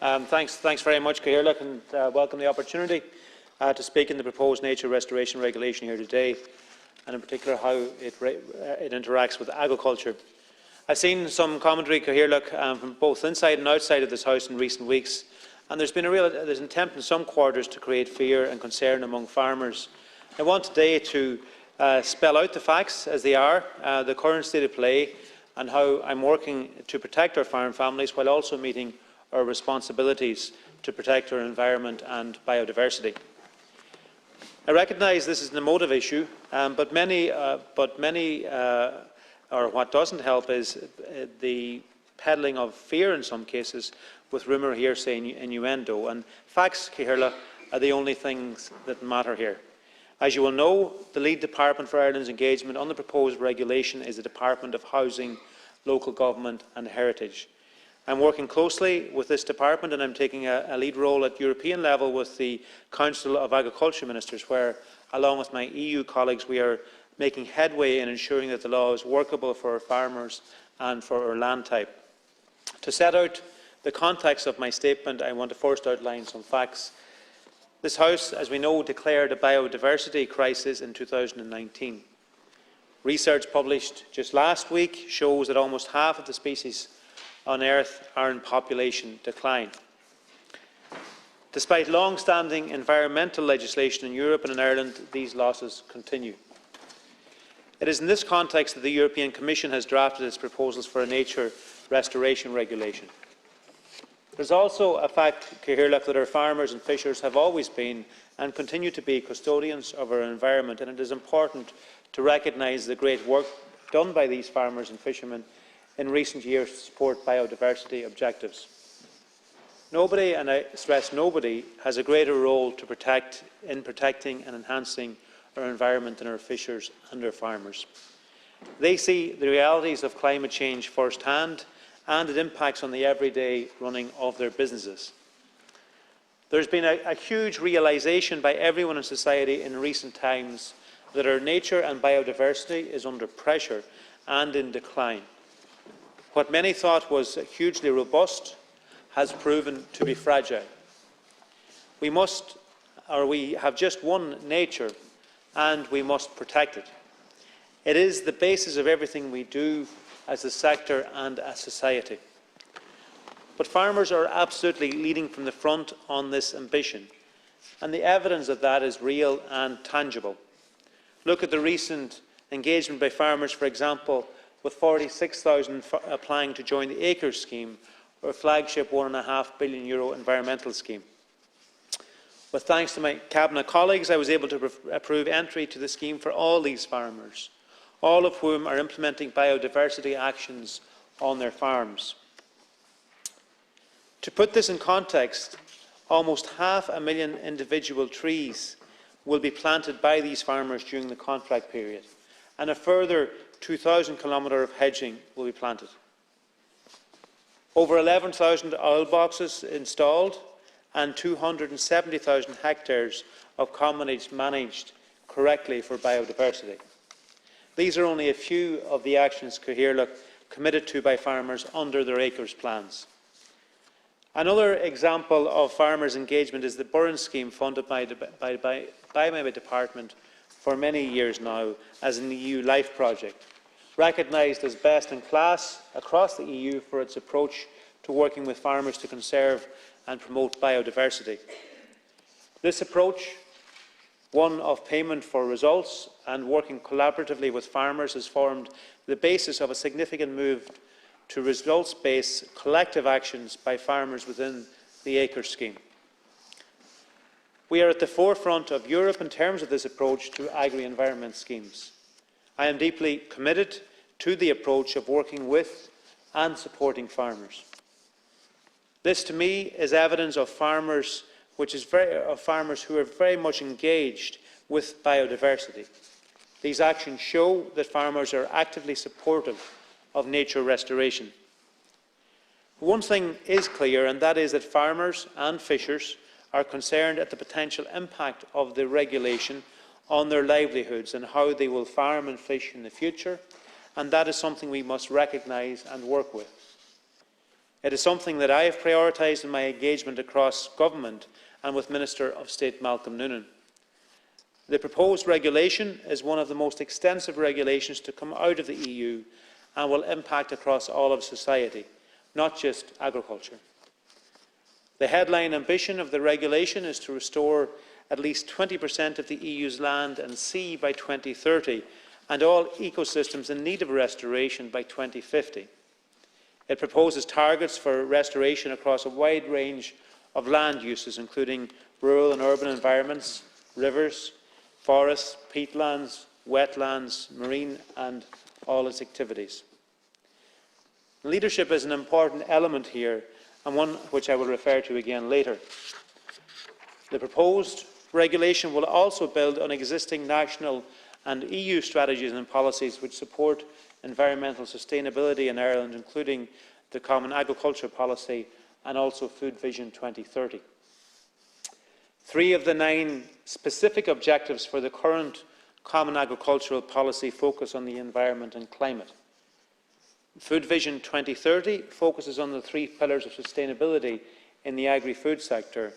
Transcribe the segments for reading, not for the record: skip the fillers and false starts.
Thanks very much, Cathaoirleach, and welcome the opportunity to speak in the proposed nature restoration regulation here today, and in particular how it interacts with agriculture. I've seen some commentary, Cathaoirleach, from both inside and outside of this House in recent weeks, and there's been there's an attempt in some quarters to create fear and concern among farmers. I want today to spell out the facts as they are, the current state of play, and how I'm working to protect our farm families while also meeting our responsibilities to protect our environment and biodiversity. I recognise this is an emotive issue, but what doesn't help is the peddling of fear in some cases with rumour, hearsay, innuendo. And facts, Cathaoirleach, are the only things that matter here. As you will know, the lead department for Ireland's engagement on the proposed regulation is the Department of Housing, Local Government and Heritage. I'm working closely with this department, and I'm taking a lead role at European level with the Council of Agriculture Ministers, where, along with my EU colleagues, we are making headway in ensuring that the law is workable for our farmers and for our land type. To set out the context of my statement, I want to first outline some facts. This House, as we know, declared a biodiversity crisis in 2019. Research published just last week shows that almost half of the species on Earth are in population decline. Despite long-standing environmental legislation in Europe and in Ireland, these losses continue. It is in this context that the European Commission has drafted its proposals for a nature restoration regulation. There is also a fact, Cathaoirleach, that our farmers and fishers have always been and continue to be custodians of our environment, and it is important to recognise the great work done by these farmers and fishermen in recent years to support biodiversity objectives. Nobody, and I stress nobody, has a greater role to in protecting and enhancing our environment than our fishers and our farmers. They see the realities of climate change firsthand, and it impacts on the everyday running of their businesses. There has been a huge realisation by everyone in society in recent times that our nature and biodiversity is under pressure and in decline. What many thought was hugely robust has proven to be fragile. We have just one nature, and we must protect it. It is the basis of everything we do as a sector and as society. But farmers are absolutely leading from the front on this ambition, and the evidence of that is real and tangible. Look at the recent engagement by farmers, for example, with 46,000 applying to join the Acres scheme, our flagship €1.5 billion environmental scheme. With thanks to my Cabinet colleagues, I was able to approve entry to the scheme for all these farmers, all of whom are implementing biodiversity actions on their farms. To put this in context, almost 500,000 individual trees will be planted by these farmers during the contract period, and a further 2,000 kilometres of hedging will be planted. Over 11,000 oil boxes installed and 270,000 hectares of commonage managed correctly for biodiversity. These are only a few of the actions Cathaoirleach committed to by farmers under their Acres plans. Another example of farmers' engagement is the Burren scheme funded by my department for many years now as an EU LIFE project, recognised as best in class across the EU for its approach to working with farmers to conserve and promote biodiversity. This approach, one of payment for results and working collaboratively with farmers, has formed the basis of a significant move to results-based collective actions by farmers within the Acres scheme. We are at the forefront of Europe in terms of this approach to agri-environment schemes. I am deeply committed to the approach of working with and supporting farmers. This, to me, is evidence of farmers who are very much engaged with biodiversity. These actions show that farmers are actively supportive of nature restoration. One thing is clear, and that is that farmers and fishers are concerned at the potential impact of the regulation on their livelihoods and how they will farm and fish in the future, and that is something we must recognise and work with. It is something that I have prioritised in my engagement across government and with Minister of State Malcolm Noonan. The proposed regulation is one of the most extensive regulations to come out of the EU and will impact across all of society, not just agriculture. The headline ambition of the regulation is to restore at least 20% of the EU's land and sea by 2030 and all ecosystems in need of restoration by 2050. It proposes targets for restoration across a wide range of land uses, including rural and urban environments, rivers, forests, peatlands, wetlands, marine and all its activities. Leadership is an important element here, and one which I will refer to again later. The proposed regulation will also build on existing national and EU strategies and policies which support environmental sustainability in Ireland, including the Common Agriculture Policy and also Food Vision 2030. 3 of the 9 specific objectives for the current Common Agricultural Policy focus on the environment and climate. Food Vision 2030 focuses on the 3 pillars of sustainability in the agri-food sector: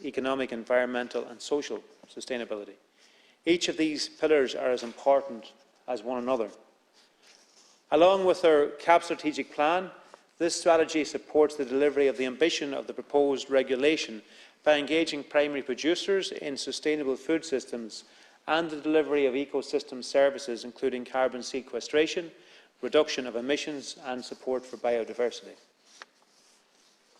economic, environmental and social sustainability. Each of these pillars are as important as one another. Along with our CAP strategic plan, this strategy supports the delivery of the ambition of the proposed regulation by engaging primary producers in sustainable food systems and the delivery of ecosystem services, including carbon sequestration, reduction of emissions and support for biodiversity.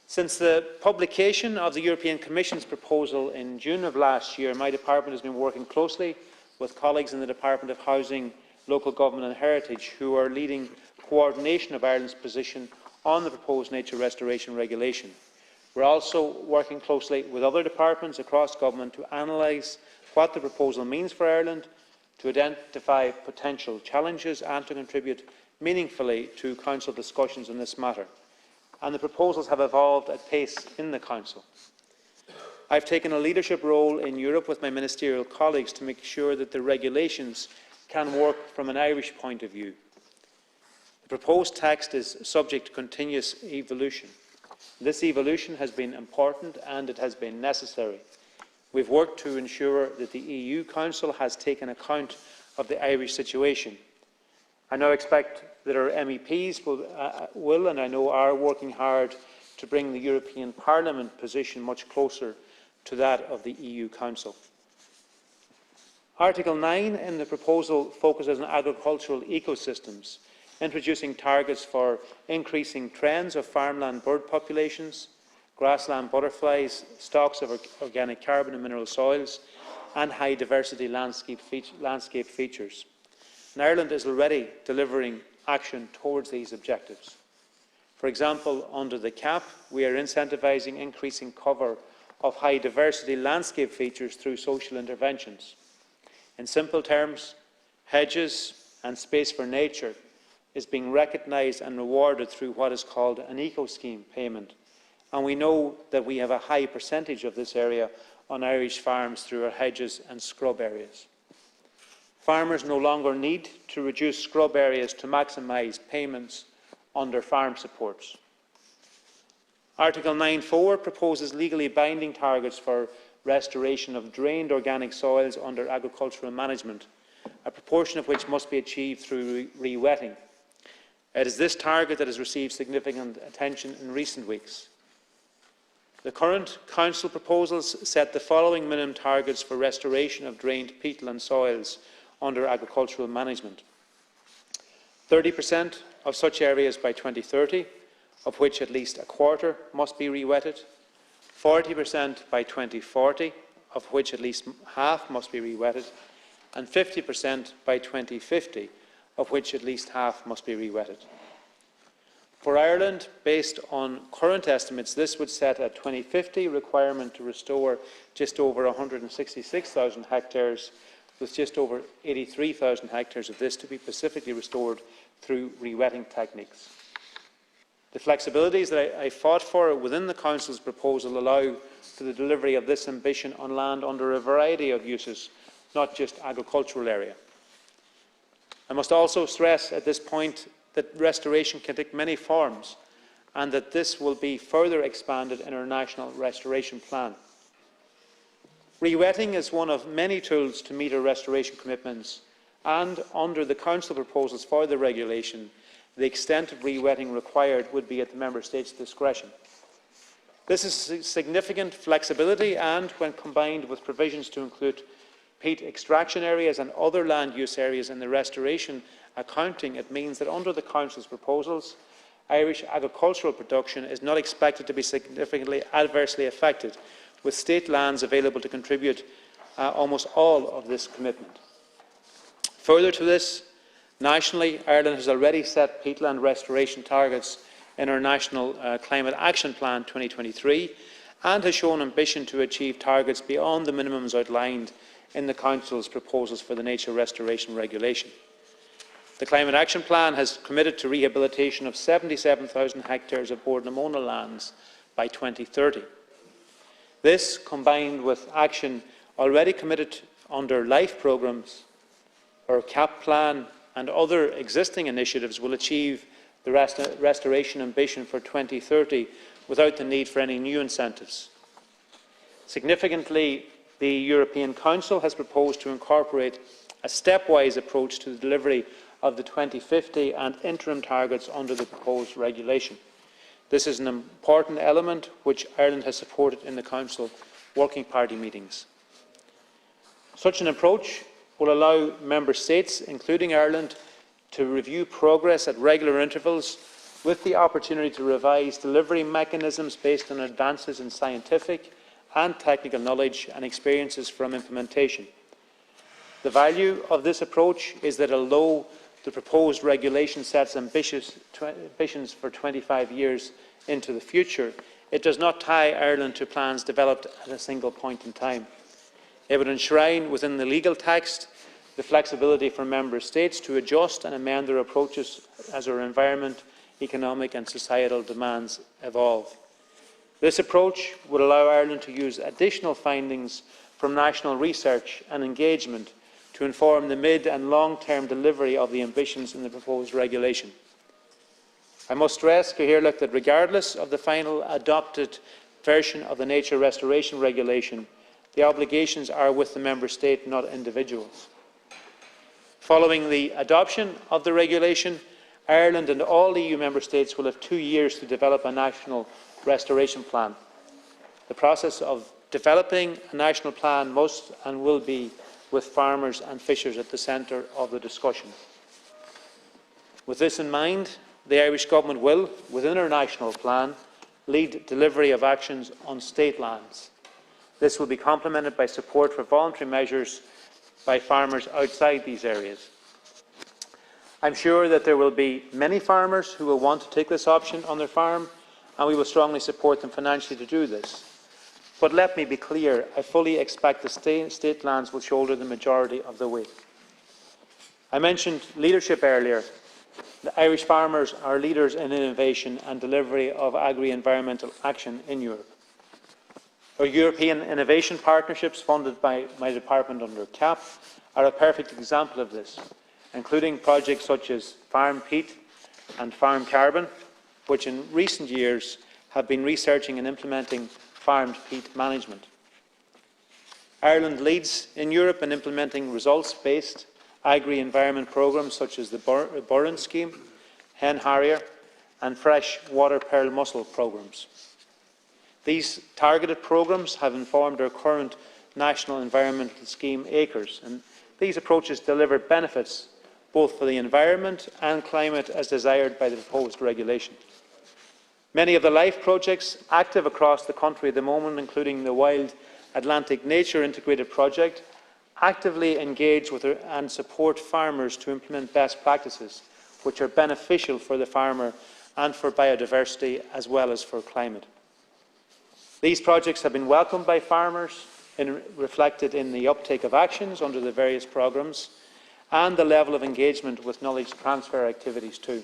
Since the publication of the European Commission's proposal in June of last year, my department has been working closely with colleagues in the Department of Housing, Local Government and Heritage, who are leading coordination of Ireland's position on the proposed nature restoration regulation. We are also working closely with other departments across government to analyse what the proposal means for Ireland, to identify potential challenges and to contribute meaningfully to Council discussions on this matter. And the proposals have evolved at pace in the Council. I have taken a leadership role in Europe with my ministerial colleagues to make sure that the regulations can work from an Irish point of view. The proposed text is subject to continuous evolution. This evolution has been important and it has been necessary. We have worked to ensure that the EU Council has taken account of the Irish situation. I now expect that our MEPs will and I know are working hard to bring the European Parliament position much closer to that of the EU Council. Article 9 in the proposal focuses on agricultural ecosystems, introducing targets for increasing trends of farmland bird populations, grassland butterflies, stocks of organic carbon and mineral soils, and high diversity landscape features. And Ireland is already delivering action towards these objectives. For example, under the CAP, we are incentivising increasing cover of high diversity landscape features through social interventions. In simple terms, hedges and space for nature is being recognised and rewarded through what is called an eco-scheme payment, and we know that we have a high percentage of this area on Irish farms through our hedges and scrub areas. Farmers no longer need to reduce scrub areas to maximise payments under farm supports. Article 9(4) proposes legally binding targets for restoration of drained organic soils under agricultural management, a proportion of which must be achieved through re-wetting. It is this target that has received significant attention in recent weeks. The current Council proposals set the following minimum targets for restoration of drained peatland soils under agricultural management: 30% of such areas by 2030, of which at least a quarter must be re-wetted; 40% by 2040, of which at least half must be re-wetted; and 50% by 2050, of which at least half must be re-wetted. For Ireland, based on current estimates, this would set a 2050 requirement to restore just over 166,000 hectares, with just over 83,000 hectares of this to be specifically restored through re-wetting techniques. The flexibilities that I fought for within the Council's proposal allow for the delivery of this ambition on land under a variety of uses, not just agricultural area. I must also stress at this point that restoration can take many forms, and that this will be further expanded in our National Restoration Plan. Re-wetting is one of many tools to meet our restoration commitments, and under the Council proposals for the regulation, the extent of re-wetting required would be at the Member States' discretion. This is significant flexibility, and when combined with provisions to include peat extraction areas and other land use areas in the restoration accounting, it means that under the Council's proposals, Irish agricultural production is not expected to be significantly adversely affected, with state lands available to contribute almost all of this commitment. Further to this, nationally, Ireland has already set peatland restoration targets in our National Climate Action Plan 2023 and has shown ambition to achieve targets beyond the minimums outlined in the Council's proposals for the Nature Restoration Regulation. The Climate Action Plan has committed to rehabilitation of 77,000 hectares of Bord na Móna lands by 2030. This, combined with action already committed under LIFE programmes, our CAP plan and other existing initiatives, will achieve the restoration ambition for 2030 without the need for any new incentives. Significantly, the European Council has proposed to incorporate a stepwise approach to the delivery of the 2050 and interim targets under the proposed regulation. This is an important element which Ireland has supported in the Council Working Party meetings. Such an approach will allow Member States, including Ireland, to review progress at regular intervals with the opportunity to revise delivery mechanisms based on advances in scientific and technical knowledge and experiences from implementation. The value of this approach is that although the proposed regulation sets ambitions for 25 years into the future, it does not tie Ireland to plans developed at a single point in time. It would enshrine within the legal text the flexibility for Member States to adjust and amend their approaches as our environment, economic and societal demands evolve. This approach would allow Ireland to use additional findings from national research and engagement to inform the mid- and long-term delivery of the ambitions in the proposed regulation. I must stress, Oireachtas, that regardless of the final adopted version of the Nature Restoration Regulation, the obligations are with the Member State, not individuals. Following the adoption of the regulation, Ireland and all EU Member States will have 2 years to develop a national restoration plan. The process of developing a national plan must and will be with farmers and fishers at the centre of the discussion. With this in mind, the Irish Government will, within our national plan, lead delivery of actions on state lands. This will be complemented by support for voluntary measures by farmers outside these areas. I am sure that there will be many farmers who will want to take this option on their farm, and we will strongly support them financially to do this. But let me be clear, I fully expect the state lands will shoulder the majority of the weight. I mentioned leadership earlier. The Irish farmers are leaders in innovation and delivery of agri-environmental action in Europe. Our European innovation partnerships, funded by my department under CAP, are a perfect example of this, including projects such as Farm Peat and Farm Carbon, which in recent years have been researching and implementing farmed peat management. Ireland leads in Europe in implementing results-based agri-environment programmes such as the Burren Scheme, Hen Harrier and Fresh Water Pearl Mussel programmes. These targeted programmes have informed our current national environmental scheme, ACRES, and these approaches deliver benefits both for the environment and climate as desired by the proposed regulation. Many of the LIFE projects active across the country at the moment, including the Wild Atlantic Nature Integrated Project, actively engage with and support farmers to implement best practices which are beneficial for the farmer and for biodiversity as well as for climate. These projects have been welcomed by farmers, reflected in the uptake of actions under the various programmes and the level of engagement with knowledge transfer activities too.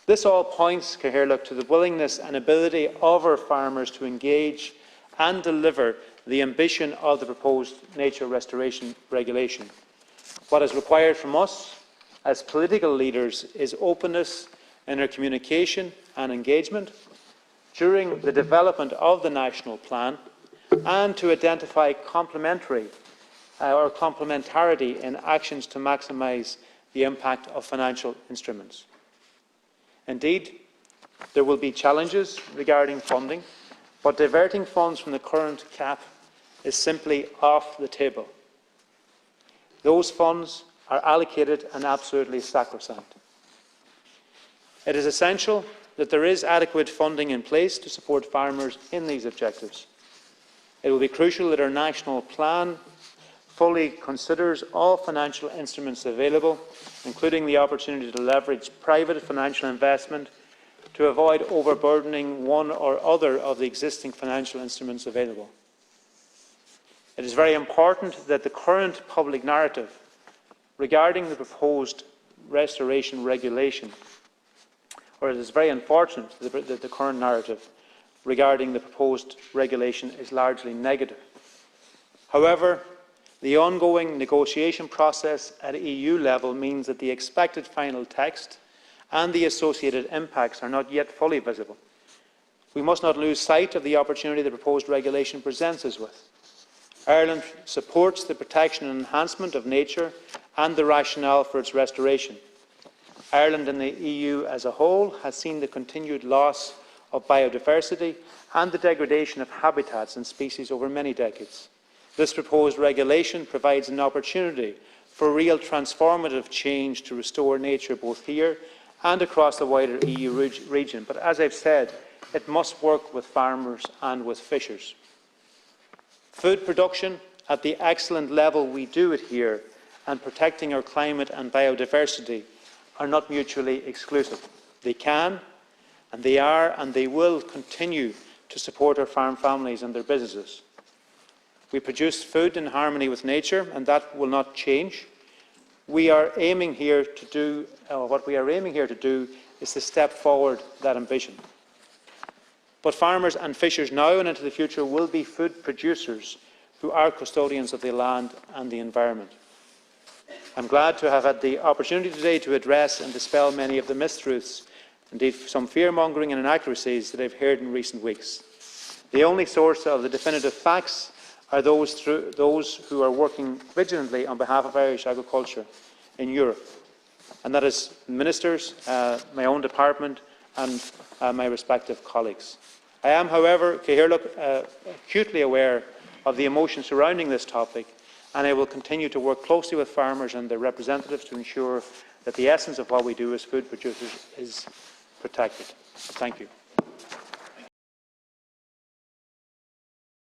This all points, Oireachtas, to the willingness and ability of our farmers to engage and deliver the ambition of the proposed Nature Restoration Regulation. What is required from us as political leaders is openness in our communication and engagement during the development of the national plan, and to identify complementarity in actions to maximise the impact of financial instruments. Indeed, there will be challenges regarding funding, but diverting funds from the current cap is simply off the table. Those funds are allocated and absolutely sacrosanct. It is essential that there is adequate funding in place to support farmers in these objectives. It will be crucial that our national plan fully considers all financial instruments available, including the opportunity to leverage private financial investment to avoid overburdening one or other of the existing financial instruments available. It is very important that the current public narrative regarding the proposed restoration regulation, or it is very unfortunate that the current narrative regarding the proposed regulation is largely negative. However, the ongoing negotiation process at EU level means that the expected final text and the associated impacts are not yet fully visible. We must not lose sight of the opportunity the proposed regulation presents us with. Ireland supports the protection and enhancement of nature and the rationale for its restoration. Ireland and the EU as a whole has seen the continued loss of biodiversity and the degradation of habitats and species over many decades. This proposed regulation provides an opportunity for real transformative change to restore nature both here and across the wider EU region. But as I've said, it must work with farmers and with fishers. Food production at the excellent level we do it here and protecting our climate and biodiversity are not mutually exclusive. They can, and they are, and they will continue to support our farm families and their businesses. We produce food in harmony with nature, and that will not change. What we are aiming here to do is to step forward that ambition. But farmers and fishers now and into the future will be food producers who are custodians of the land and the environment. I'm glad to have had the opportunity today to address and dispel many of the mistruths, indeed some fear-mongering and inaccuracies that I've heard in recent weeks. The only source of the definitive facts are those who are working vigilantly on behalf of Irish agriculture in Europe, and that is ministers, my own department and my respective colleagues. I am, however, acutely aware of the emotion surrounding this topic, and I will continue to work closely with farmers and their representatives to ensure that the essence of what we do as food producers is protected. Thank you.